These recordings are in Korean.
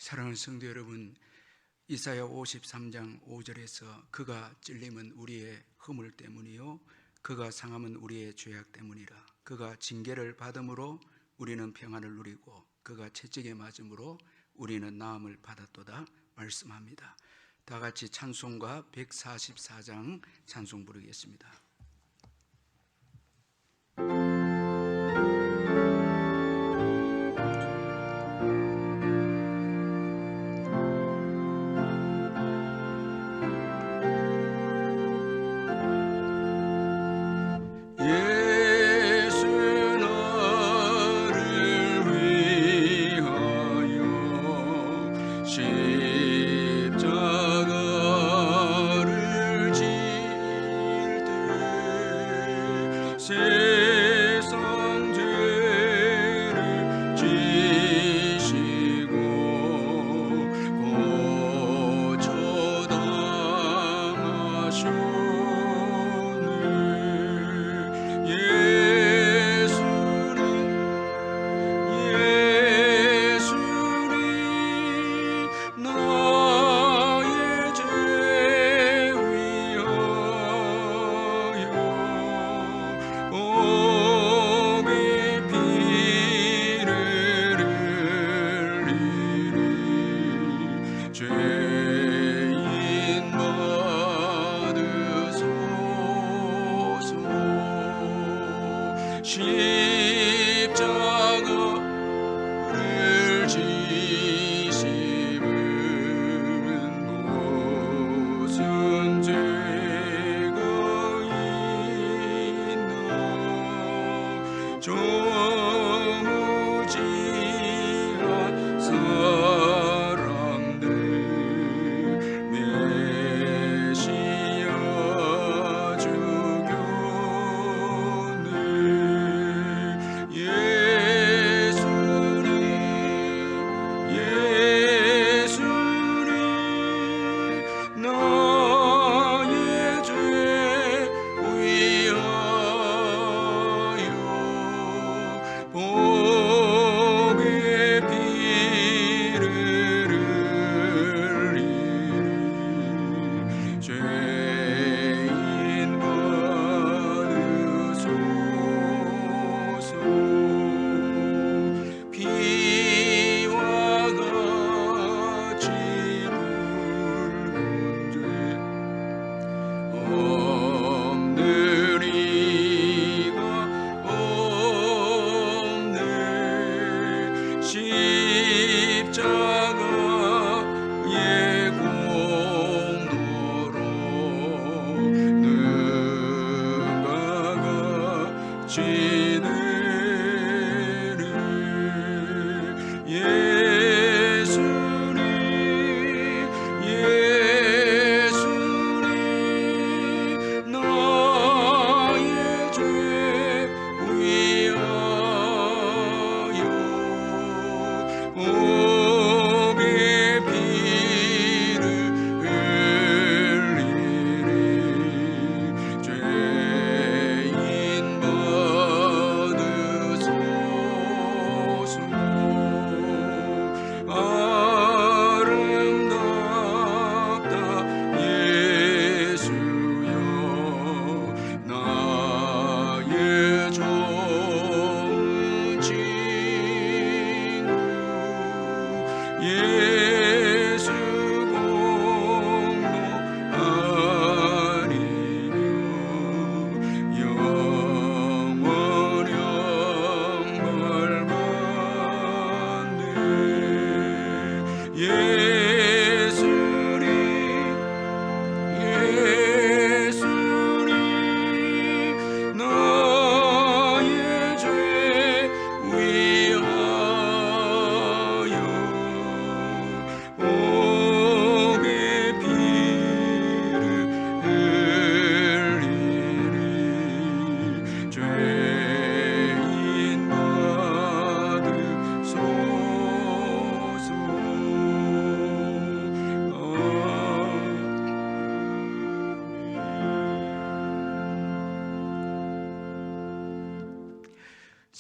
사랑하는 성도 여러분, 이사야 53장 5절에서 그가 찔림은 우리의 허물 때문이요 그가 상함은 우리의 죄악 때문이라. 그가 징계를 받음으로 우리는 평안을 누리고 그가 채찍에 맞음으로 우리는 나음을 받았도다 말씀합니다. 다 같이 찬송가 144장 찬송 부르겠습니다.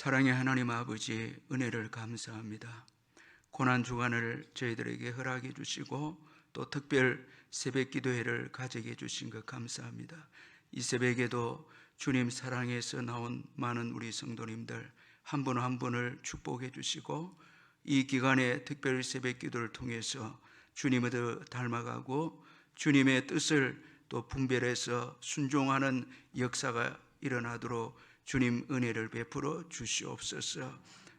사랑의 하나님 아버지, 은혜를 감사합니다. 고난 주간을 저희들에게 허락해 주시고 또 특별 새벽 기도회를 가지게 해 주신 것 감사합니다. 이 새벽에도 주님 사랑에서 나온 많은 우리 성도님들 한 분 한 분을 축복해 주시고 이 기간에 특별 새벽 기도를 통해서 주님을 더 닮아가고 주님의 뜻을 또 분별해서 순종하는 역사가 일어나도록 주님 은혜를 베풀어 주시옵소서.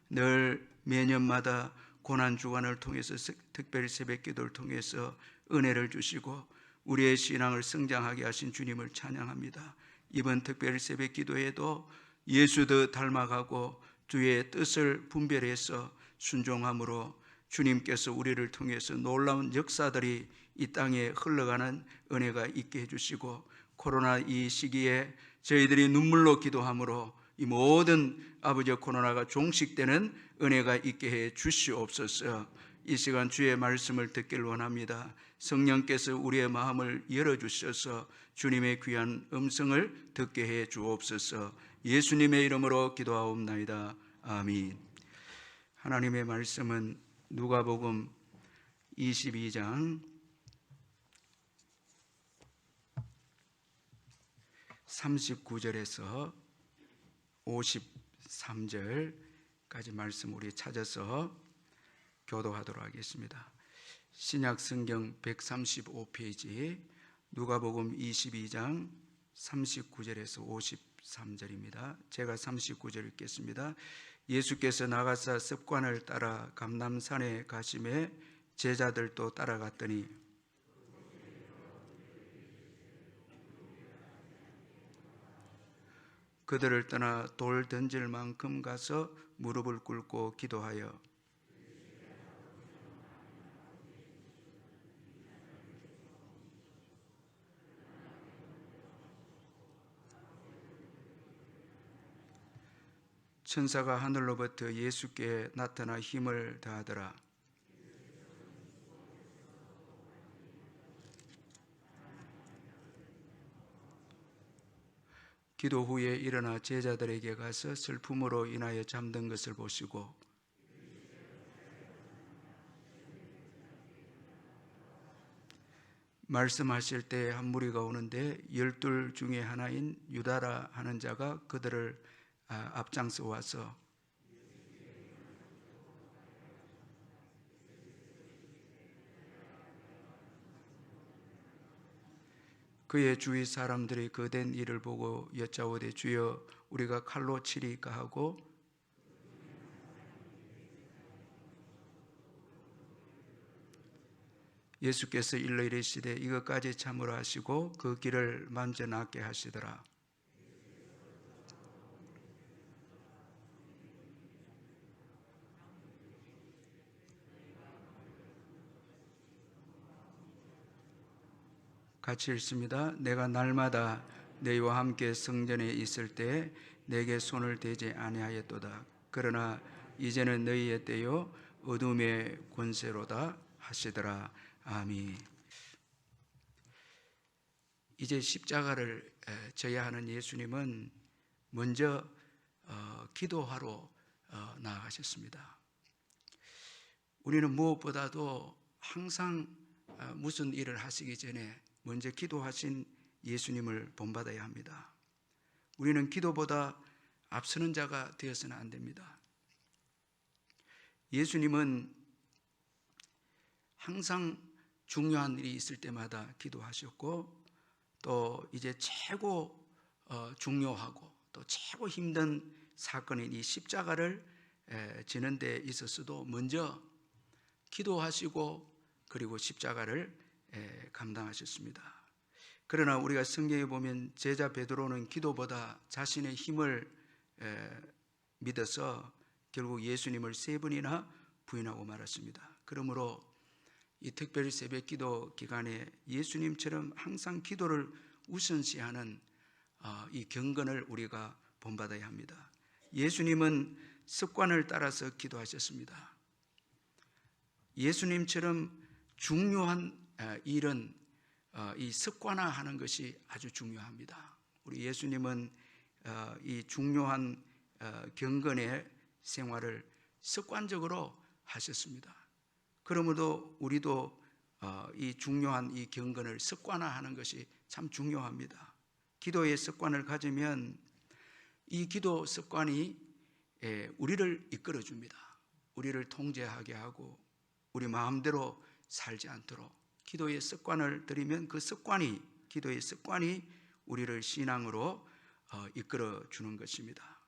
늘 매년마다 고난 주간을 통해서 특별 새벽 기도를 통해서 은혜를 주시고 우리의 신앙을 성장하게 하신 주님을 찬양합니다. 이번 특별 새벽 기도에도 예수도 닮아가고 주의 뜻을 분별해서 순종함으로 주님께서 우리를 통해서 놀라운 역사들이 이 땅에 흘러가는 은혜가 있게 해주시고 코로나 이 시기에 저희들이 눈물로 기도함으로 이 모든 아버지 코로나가 종식되는 은혜가 있게 해 주시옵소서. 이 시간 주의 말씀을 듣길 원합니다. 성령께서 우리의 마음을 열어주셔서 주님의 귀한 음성을 듣게 해 주옵소서. 예수님의 이름으로 기도하옵나이다. 아멘. 하나님의 말씀은 누가복음 22장 39절에서 53절까지 말씀 우리 찾아서 교도하도록 하겠습니다. 신약 성경 135페이지 누가복음 22장 39절에서 53절입니다. 제가 39절 읽겠습니다. 예수께서 나가사 습관을 따라 감람산에 가심에 제자들도 따라갔더니 그들을 떠나 돌 던질 만큼 가서 무릎을 꿇고 기도하여 천사가 하늘로부터 예수께 나타나 힘을 다하더라. 기도 후에 일어나 제자들에게 가서 슬픔으로 인하여 잠든 것을 보시고 말씀하실 때 한 무리가 오는데 12 중에 하나인 유다라 하는 자가 그들을 앞장서 와서 그의 주위 사람들이 그 된 일을 보고 여짜오되 주여 우리가 칼로 치리까 하고 예수께서 일러 이르시되 이것까지 참으라 하시고 그 길을 만져 낫게 하시더라. 같이 읽습니다. 내가 날마다 너희와 함께 성전에 있을 때 내게 손을 대지 아니하였도다. 그러나 이제는 너희의 때요 어둠의 권세로다 하시더라. 아멘. 이제 십자가를 져야 하는 예수님은 먼저 기도하러 나아가셨습니다. 우리는 무엇보다도 항상 무슨 일을 하시기 전에 먼저 기도하신 예수님을 본받아야 합니다. 우리는 기도보다 앞서는 자가 되어서는 안 됩니다. 예수님은 항상 중요한 일이 있을 때마다 기도하셨고 또 이제 최고 중요하고 또 최고 힘든 사건인 이 십자가를 지는 데 있어서도 먼저 기도하시고 그리고 십자가를 감당하셨습니다. 그러나 우리가 성경에 보면 제자 베드로는 기도보다 자신의 힘을 믿어서 결국 예수님을 3번이나 부인하고 말았습니다. 그러므로 이 특별히 새벽 기도 기간에 예수님처럼 항상 기도를 우선시하는 이 경건을 우리가 본받아야 합니다. 예수님은 습관을 따라서 기도하셨습니다. 예수님처럼 중요한 일은 이 습관화하는 것이 아주 중요합니다. 우리 예수님은 이 중요한 경건의 생활을 습관적으로 하셨습니다. 그러므로 우리도 이 중요한 이 경건을 습관화하는 것이 참 중요합니다. 기도의 습관을 가지면 이 기도 습관이 우리를 이끌어 줍니다. 우리를 통제하게 하고 우리 마음대로 살지 않도록 기도의 습관을 들이면 그 습관이, 기도의 습관이 우리를 신앙으로 이끌어 주는 것입니다.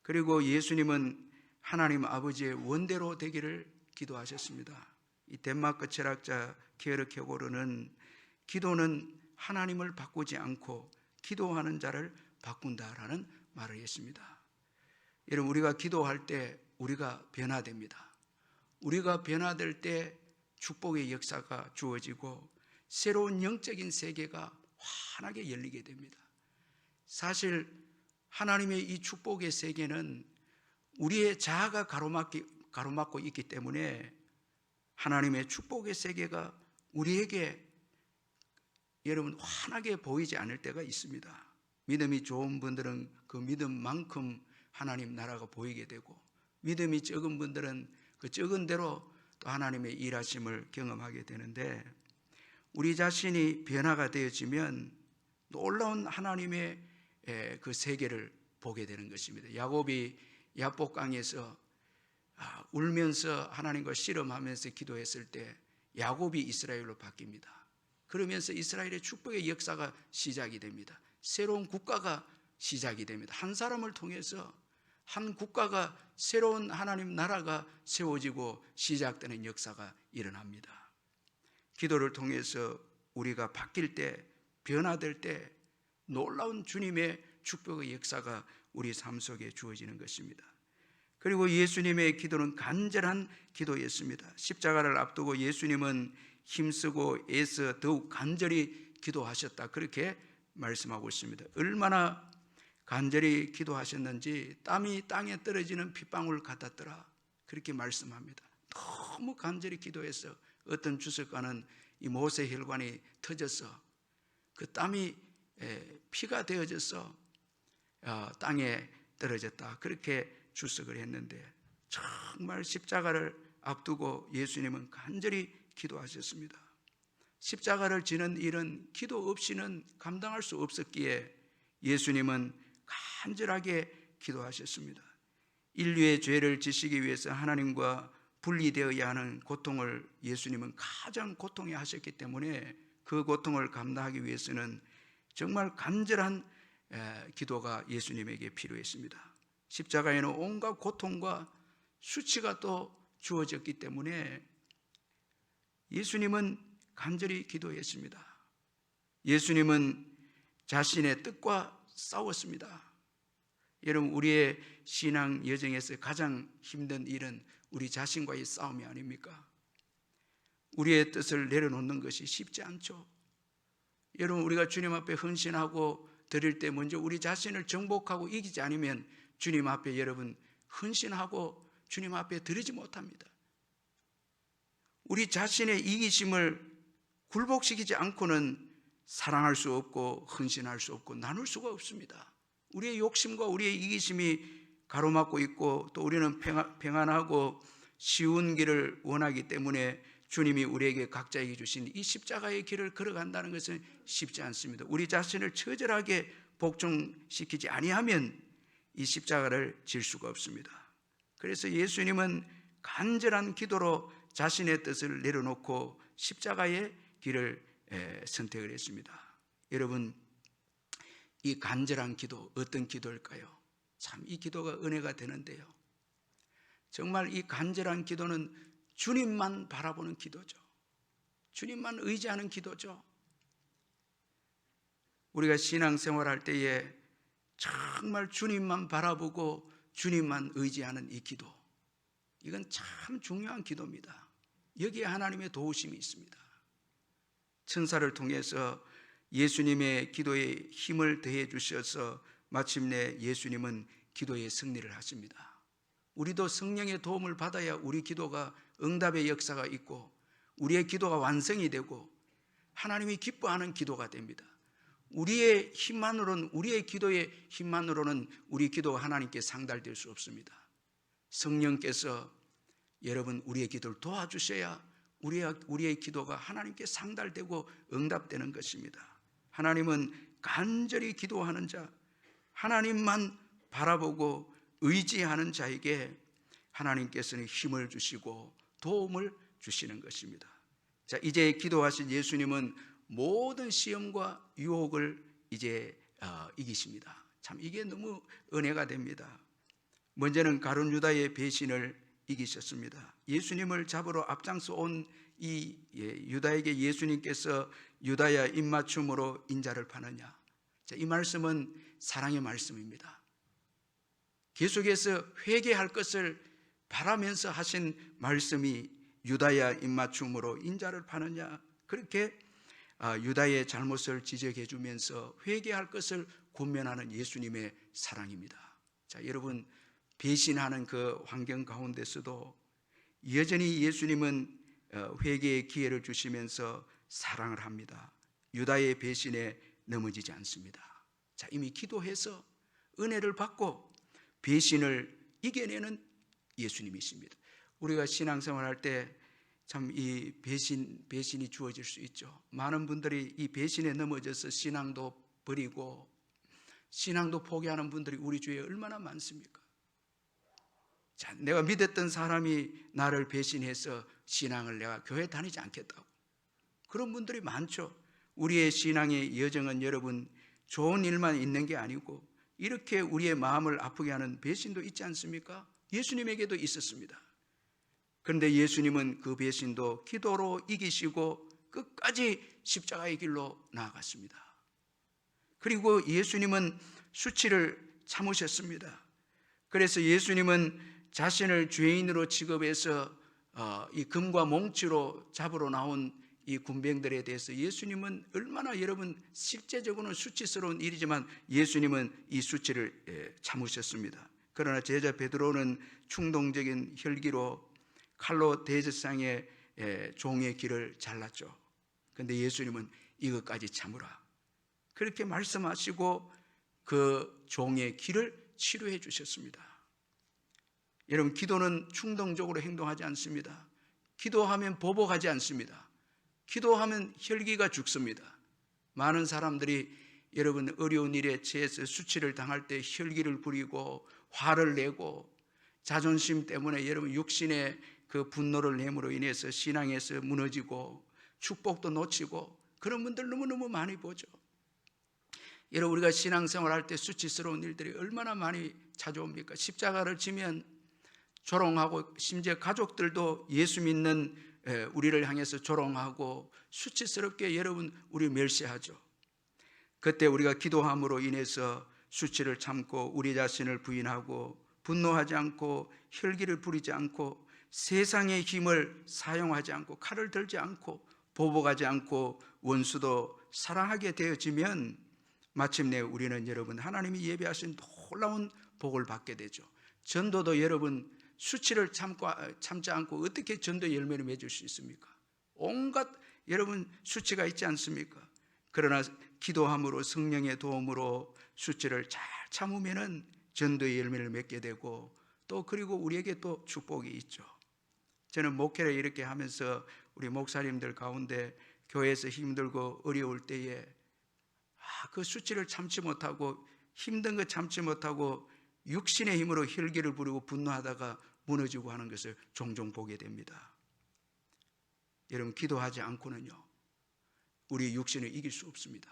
그리고 예수님은 하나님 아버지의 원대로 되기를 기도하셨습니다. 이 덴마크 철학자 키에르케고르는 기도는 하나님을 바꾸지 않고 기도하는 자를 바꾼다라는 말을 했습니다. 여러분, 우리가 기도할 때 우리가 변화됩니다. 우리가 변화될 때 축복의 역사가 주어지고 새로운 영적인 세계가 환하게 열리게 됩니다. 사실 하나님의 이 축복의 세계는 우리의 자아가 가로막고 있기 때문에 하나님의 축복의 세계가 우리에게 여러분 환하게 보이지 않을 때가 있습니다. 믿음이 좋은 분들은 그 믿음만큼 하나님 나라가 보이게 되고, 믿음이 적은 분들은 그 적은 대로 또 하나님의 일하심을 경험하게 되는데, 우리 자신이 변화가 되어지면 놀라운 하나님의 그 세계를 보게 되는 것입니다. 야곱이 야복강에서 울면서 하나님과 씨름하면서 기도했을 때 야곱이 이스라엘로 바뀝니다. 그러면서 이스라엘의 축복의 역사가 시작이 됩니다. 새로운 국가가 시작이 됩니다. 한 사람을 통해서 한 국가가, 새로운 하나님 나라가 세워지고 시작되는 역사가 일어납니다. 기도를 통해서 우리가 바뀔 때, 변화될 때 놀라운 주님의 축복의 역사가 우리 삶 속에 주어지는 것입니다. 그리고 예수님의 기도는 간절한 기도였습니다. 십자가를 앞두고 예수님은 힘쓰고 애써 더욱 간절히 기도하셨다, 그렇게 말씀하고 있습니다. 얼마나 간절히 기도하셨는지 땀이 땅에 떨어지는 핏방울 같았더라, 그렇게 말씀합니다. 너무 간절히 기도해서 어떤 주석가는 이 모세 혈관이 터져서 그 땀이 피가 되어져서 땅에 떨어졌다, 그렇게 주석을 했는데, 정말 십자가를 앞두고 예수님은 간절히 기도하셨습니다. 십자가를 지는 일은 기도 없이는 감당할 수 없었기에 예수님은 간절하게 기도하셨습니다. 인류의 죄를 지시기 위해서 하나님과 분리되어야 하는 고통을 예수님은 가장 고통해 하셨기 때문에 그 고통을 감당하기 위해서는 정말 간절한 기도가 예수님에게 필요했습니다. 십자가에는 온갖 고통과 수치가 또 주어졌기 때문에 예수님은 간절히 기도했습니다. 예수님은 자신의 뜻과 싸웠습니다. 여러분, 우리의 신앙 여정에서 가장 힘든 일은 우리 자신과의 싸움이 아닙니까? 우리의 뜻을 내려놓는 것이 쉽지 않죠. 여러분, 우리가 주님 앞에 헌신하고 드릴 때 먼저 우리 자신을 정복하고 이기지 않으면 주님 앞에 여러분 헌신하고 주님 앞에 드리지 못합니다. 우리 자신의 이기심을 굴복시키지 않고는 사랑할 수 없고 헌신할 수 없고 나눌 수가 없습니다. 우리의 욕심과 우리의 이기심이 가로막고 있고 또 우리는 평안하고 쉬운 길을 원하기 때문에 주님이 우리에게 각자에게 주신 이 십자가의 길을 걸어간다는 것은 쉽지 않습니다. 우리 자신을 처절하게 복종시키지 아니하면 이 십자가를 질 수가 없습니다. 그래서 예수님은 간절한 기도로 자신의 뜻을 내려놓고 십자가의 길을 선택을 했습니다. 여러분, 이 간절한 기도 어떤 기도일까요? 참 이 기도가 은혜가 되는데요, 정말 이 간절한 기도는 주님만 바라보는 기도죠. 주님만 의지하는 기도죠. 우리가 신앙생활할 때에 정말 주님만 바라보고 주님만 의지하는 이 기도, 이건 참 중요한 기도입니다. 여기에 하나님의 도우심이 있습니다. 천사를 통해서 예수님의 기도에 힘을 더해 주셔서 마침내 예수님은 기도의 승리를 하십니다. 우리도 성령의 도움을 받아야 우리 기도가 응답의 역사가 있고 우리의 기도가 완성이 되고 하나님이 기뻐하는 기도가 됩니다. 우리의 힘만으로는, 우리의 기도의 힘만으로는 우리 기도가 하나님께 상달될 수 없습니다. 성령께서 여러분 우리의 기도를 도와주셔야 우리의 기도가 하나님께 상달되고 응답되는 것입니다. 하나님은 간절히 기도하는 자, 하나님만 바라보고 의지하는 자에게 하나님께서는 힘을 주시고 도움을 주시는 것입니다. 자, 이제 기도하신 예수님은 모든 시험과 유혹을 이제 이기십니다. 참 이게 너무 은혜가 됩니다. 먼저는 가룟 유다의 배신을 이기셨습니다. 예수님을 잡으러 앞장서 온 이 유다에게 예수님께서 유다야 입맞춤으로 인자를 파느냐. 자, 이 말씀은 사랑의 말씀입니다. 계속해서 회개할 것을 바라면서 하신 말씀이 유다야 입맞춤으로 인자를 파느냐. 그렇게 유다의 잘못을 지적해 주면서 회개할 것을 권면하는 예수님의 사랑입니다. 자, 여러분 배신하는 그 환경 가운데서도 여전히 예수님은 회개의 기회를 주시면서 사랑을 합니다. 유다의 배신에 넘어지지 않습니다. 자, 이미 기도해서 은혜를 받고 배신을 이겨내는 예수님이십니다. 우리가 신앙생활할 때 참 이 배신이 주어질 수 있죠. 많은 분들이 이 배신에 넘어져서 신앙도 버리고 신앙도 포기하는 분들이 우리 주위에 얼마나 많습니까? 자, 내가 믿었던 사람이 나를 배신해서 신앙을 내가 교회 다니지 않겠다고, 그런 분들이 많죠. 우리의 신앙의 여정은 여러분 좋은 일만 있는 게 아니고 이렇게 우리의 마음을 아프게 하는 배신도 있지 않습니까? 예수님에게도 있었습니다. 그런데 예수님은 그 배신도 기도로 이기시고 끝까지 십자가의 길로 나아갔습니다. 그리고 예수님은 수치를 참으셨습니다. 그래서 예수님은 자신을 죄인으로 취급해서 이 금과 몽치로 잡으러 나온 이 군병들에 대해서 예수님은 얼마나 여러분 실제적으로는 수치스러운 일이지만 예수님은 이 수치를 참으셨습니다. 그러나 제자 베드로는 충동적인 혈기로 칼로 대제사장의 종의 귀를 잘랐죠. 그런데 예수님은 이것까지 참으라 그렇게 말씀하시고 그 종의 귀를 치료해 주셨습니다. 여러분 기도는 충동적으로 행동하지 않습니다. 기도하면 보복하지 않습니다. 기도하면 혈기가 죽습니다. 많은 사람들이 여러분 어려운 일에 처해서 수치를 당할 때 혈기를 부리고 화를 내고 자존심 때문에 여러분 육신의 그 분노를 내므로 인해서 신앙에서 무너지고 축복도 놓치고 그런 분들 너무너무 많이 보죠. 여러분 우리가 신앙생활할 때 수치스러운 일들이 얼마나 많이 찾아옵니까? 십자가를 지면 조롱하고 심지어 가족들도 예수 믿는 우리를 향해서 조롱하고 수치스럽게 여러분 우리 멸시하죠. 그때 우리가 기도함으로 인해서 수치를 참고 우리 자신을 부인하고 분노하지 않고 혈기를 부리지 않고 세상의 힘을 사용하지 않고 칼을 들지 않고 보복하지 않고 원수도 사랑하게 되어지면 마침내 우리는 여러분 하나님이 예비하신 놀라운 복을 받게 되죠. 전도도 여러분 수치를 참지 않고 어떻게 전도 열매를 맺을 수 있습니까? 온갖 여러분 수치가 있지 않습니까? 그러나 기도함으로 성령의 도움으로 수치를 잘 참으면은 전도의 열매를 맺게 되고 또 그리고 우리에게 또 축복이 있죠. 저는 목회를 이렇게 하면서 우리 목사님들 가운데 교회에서 힘들고 어려울 때에 그 수치를 참지 못하고 힘든 거 참지 못하고 육신의 힘으로 혈기를 부리고 분노하다가 무너지고 하는 것을 종종 보게 됩니다. 여러분 기도하지 않고는요 우리 육신을 이길 수 없습니다.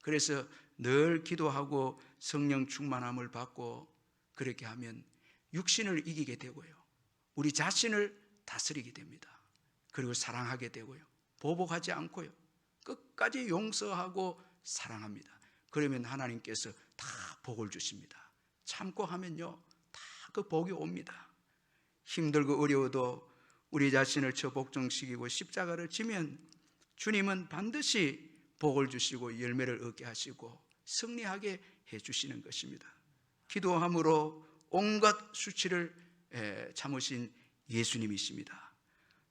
그래서 늘 기도하고 성령 충만함을 받고 그렇게 하면 육신을 이기게 되고요 우리 자신을 다스리게 됩니다. 그리고 사랑하게 되고요 보복하지 않고요 끝까지 용서하고 사랑합니다. 그러면 하나님께서 다 복을 주십니다. 참고 하면요 다 그 복이 옵니다. 힘들고 어려워도 우리 자신을 저복종시키고 십자가를 지면 주님은 반드시 복을 주시고 열매를 얻게 하시고 승리하게 해주시는 것입니다. 기도함으로 온갖 수치를 참으신 예수님이십니다.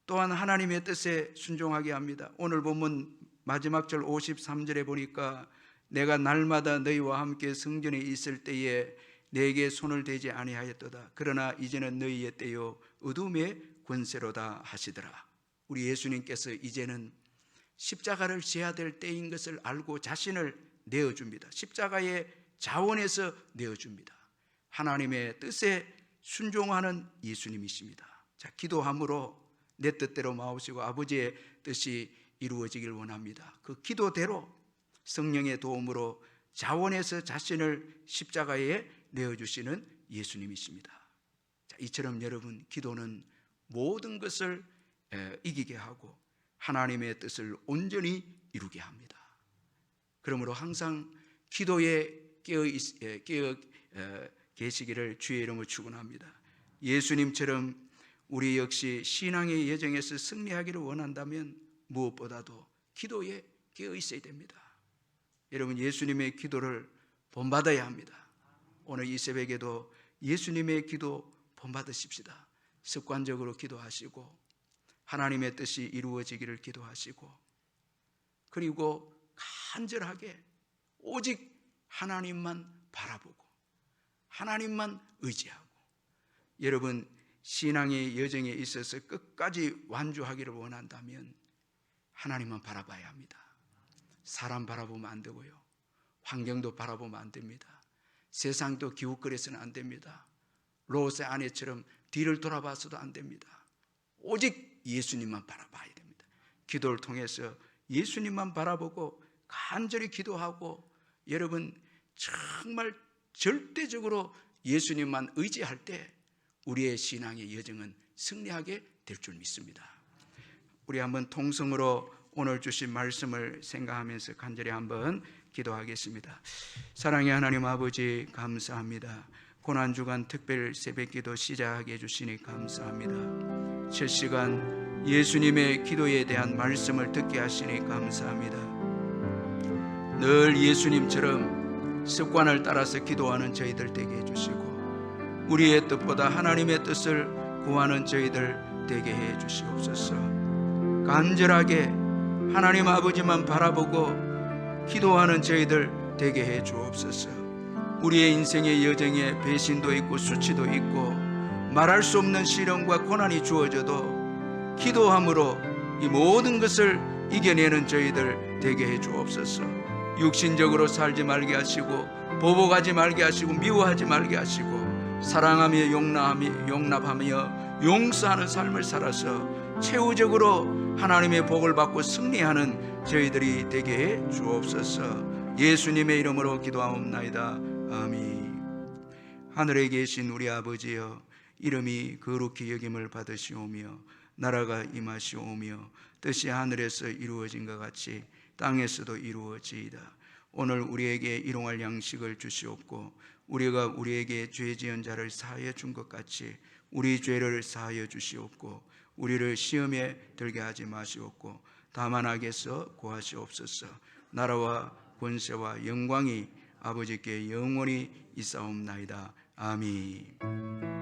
또한 하나님의 뜻에 순종하게 합니다. 오늘 본문 마지막 절 53절에 보니까 내가 날마다 너희와 함께 성전에 있을 때에 내게 손을 대지 아니하였도다. 그러나 이제는 너희의 때요 어둠의 권세로다 하시더라. 우리 예수님께서 이제는 십자가를 져야 될 때인 것을 알고 자신을 내어줍니다. 십자가의 자원에서 내어줍니다. 하나님의 뜻에 순종하는 예수님이십니다. 자, 기도함으로 내 뜻대로 마옵시고 아버지의 뜻이 이루어지길 원합니다. 그 기도대로 성령의 도움으로 자원에서 자신을 십자가에 내어주시는 예수님이십니다. 자, 이처럼 여러분, 기도는 모든 것을 이기게 하고 하나님의 뜻을 온전히 이루게 합니다. 그러므로 항상 기도에 깨어 계시기를 주의 이름으로 축원합니다. 예수님처럼 우리 역시 신앙의 여정에서 승리하기를 원한다면 무엇보다도 기도에 깨어 있어야 됩니다. 여러분, 예수님의 기도를 본받아야 합니다. 오늘 이 새벽에도 예수님의 기도 본받으십시다. 습관적으로 기도하시고 하나님의 뜻이 이루어지기를 기도하시고, 그리고 간절하게 오직 하나님만 바라보고 하나님만 의지하고, 여러분 신앙의 여정에 있어서 끝까지 완주하기를 원한다면 하나님만 바라봐야 합니다. 사람 바라보면 안 되고요, 환경도 바라보면 안 됩니다. 세상도 기웃거려서는 안 됩니다. 롯의 아내처럼 뒤를 돌아봐서도 안 됩니다. 오직 예수님만 바라봐야 됩니다. 기도를 통해서 예수님만 바라보고 간절히 기도하고, 여러분 정말 절대적으로 예수님만 의지할 때 우리의 신앙의 여정은 승리하게 될 줄 믿습니다. 우리 한번 통성으로 오늘 주신 말씀을 생각하면서 간절히 한번 기도하겠습니다. 사랑의 하나님 아버지, 감사합니다. 고난주간 특별 새벽기도 시작하게 해주시니 감사합니다. 첫 시간 예수님의 기도에 대한 말씀을 듣게 하시니 감사합니다. 늘 예수님처럼 습관을 따라서 기도하는 저희들 되게 해주시고, 우리의 뜻보다 하나님의 뜻을 구하는 저희들 되게 해주시옵소서. 간절하게 하나님 아버지만 바라보고 기도하는 저희들 되게 해주옵소서. 우리의 인생의 여정에 배신도 있고 수치도 있고 말할 수 없는 시련과 고난이 주어져도 기도함으로 이 모든 것을 이겨내는 저희들 되게 해주옵소서. 육신적으로 살지 말게 하시고 보복하지 말게 하시고 미워하지 말게 하시고 사랑하며 용납하며 용서하는 삶을 살아서 최후적으로 하나님의 복을 받고 승리하는 저희들이 되게 해 주옵소서. 예수님의 이름으로 기도하옵나이다. 아멘. 하늘에 계신 우리 아버지여, 이름이 거룩히 여김을 받으시오며 나라가 임하시오며 뜻이 하늘에서 이루어진 것 같이 땅에서도 이루어지이다. 오늘 우리에게 일용할 양식을 주시옵고 우리가 우리에게 죄 지은 자를 사하여 준 것 같이 우리 죄를 사하여 주시옵고 우리를 시험에 들게 하지 마시옵고 다만 악에서 구하시옵소서. 나라와 권세와 영광이 아버지께 영원히 있사옵나이다. 아멘.